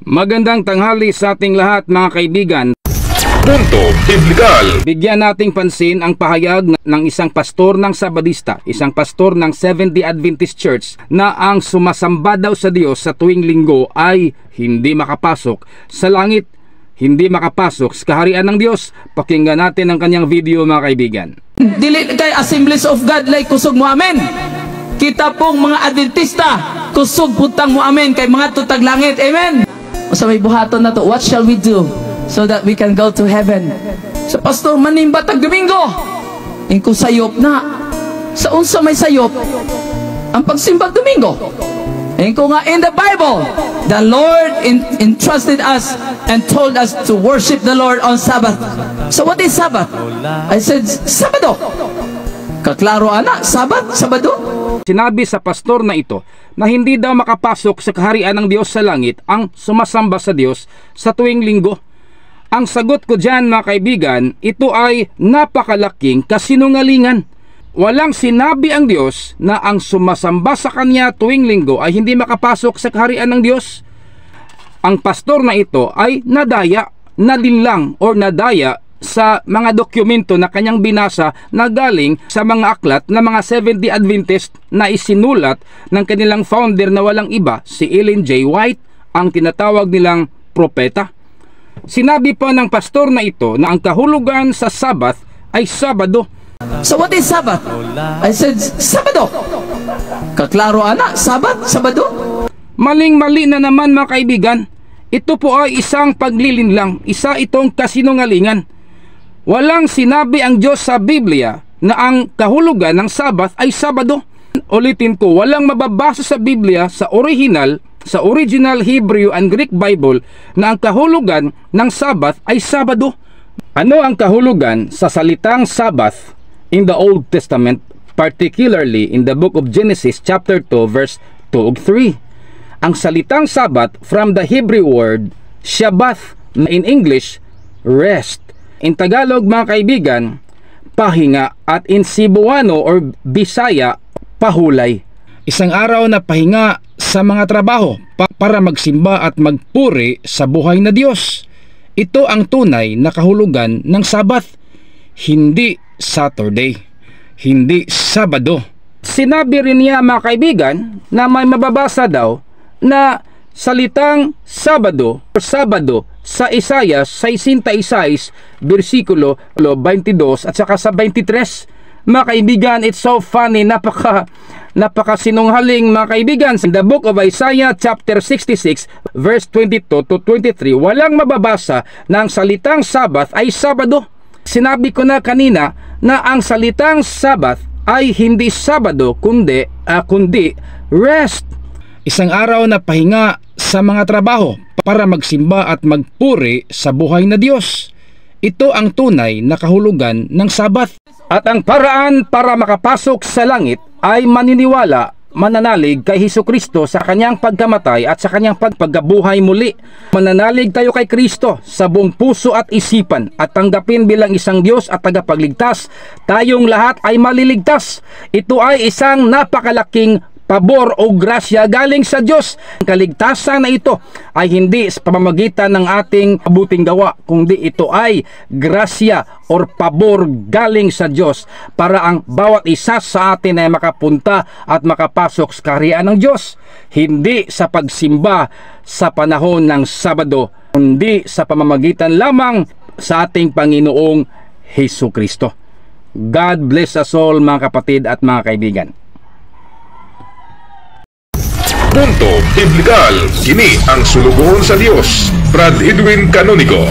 Magandang tanghali sa ating lahat mga kaibigan. Punto Biblikal. Bigyan nating pansin ang pahayag ng isang pastor ng Sabadista, isang pastor ng Seventh-day Adventist Church na ang sumasamba daw sa Diyos sa tuwing linggo ay hindi makapasok sa langit, hindi makapasok sa kaharian ng Diyos. Pakinggan natin ang kanyang video mga kaibigan. Dili kay Assemblies of God like kusog mo amen. Kita pong mga Adventista kusog putang mo amen kay mga tutag langit amen. Sa may buhaton na to, what shall we do so that we can go to heaven? Sa pastor manimba tag Domingo, ingko sayop na. Sa unsa may sayop ang pagsimba Domingo? Ingko nga in the Bible, the Lord entrusted us and told us to worship the Lord on Sabbath. So what is Sabbath? I said Sabado. Kaklaro ana, Sabbath, Sabado. Sinabi sa pastor na ito na hindi daw makapasok sa kaharian ng Diyos sa langit ang sumasamba sa Diyos sa tuwing linggo. Ang sagot ko dyan mga kaibigan, ito ay napakalaking kasinungalingan. Walang sinabi ang Diyos na ang sumasamba sa Kanya tuwing linggo ay hindi makapasok sa kaharian ng Diyos. Ang pastor na ito ay nadinlang o nadaya sa mga dokumento na kanyang binasa na galing sa mga aklat na mga Seventh-day Adventist na isinulat ng kanilang founder na walang iba, si Ellen G. White, ang tinatawag nilang propeta. Sinabi pa ng pastor na ito na ang kahulugan sa Sabbath ay Sabado. So what is Sabbath? I said Sabado. Kaklaro ana, Sabbath, Sabado. Maling-mali na naman mga kaibigan. Ito po ay isang paglilinlang, isa itong kasinungalingan. Walang sinabi ang Diyos sa Biblia na ang kahulugan ng Sabbath ay Sabado. Ulitin ko, walang mababasa sa Biblia sa original Hebrew and Greek Bible na ang kahulugan ng Sabbath ay Sabado. Ano ang kahulugan sa salitang Sabbath in the Old Testament, particularly in the book of Genesis chapter 2 verse 2 ug 3? Ang salitang Sabbath from the Hebrew word Shabbath, in English rest. In Tagalog mga kaibigan, pahinga, at in Cebuano or Bisaya, pahulay. Isang araw na pahinga sa mga trabaho para magsimba at magpuri sa buhay na Diyos. Ito ang tunay na kahulugan ng Sabbath, hindi Saturday, hindi Sabado. Sinabi rin niya mga kaibigan na may mababasa daw na salitang Sabado o Sabado sa Isaiah 66 versikulo 22 at saka sa 23. Mga kaibigan, it's so funny, napakasinunghaling mga kaibigan. In the book of Isaiah chapter 66 verse 22 to 23, walang mababasa na ang salitang Sabbath ay Sabado. Sinabi ko na kanina na ang salitang Sabbath ay hindi Sabado kundi rest. Isang araw na pahinga sa mga trabaho para magsimba at magpuri sa buhay na Diyos. Ito ang tunay na kahulugan ng Sabbath. At ang paraan para makapasok sa langit ay maniniwala, mananalig kay Hesukristo sa kanyang pagkamatay at sa kanyang pagkabuhay muli. Mananalig tayo kay Kristo sa buong puso at isipan at tanggapin bilang isang Diyos at tagapagligtas. Tayong lahat ay maliligtas. Ito ay isang napakalaking pabor o grasya galing sa Diyos. Ang kaligtasan na ito ay hindi sa pamamagitan ng ating mabuting gawa, kundi ito ay grasya or pabor galing sa Diyos para ang bawat isa sa atin ay makapunta at makapasok sa kaharian ng Diyos. Hindi sa pagsimba sa panahon ng Sabado, kundi sa pamamagitan lamang sa ating Panginoong Hesukristo. God bless us all mga kapatid at mga kaibigan. Punto Biblikal. Kini ang sulugohon sa Dios. Brad Edwin Canonico.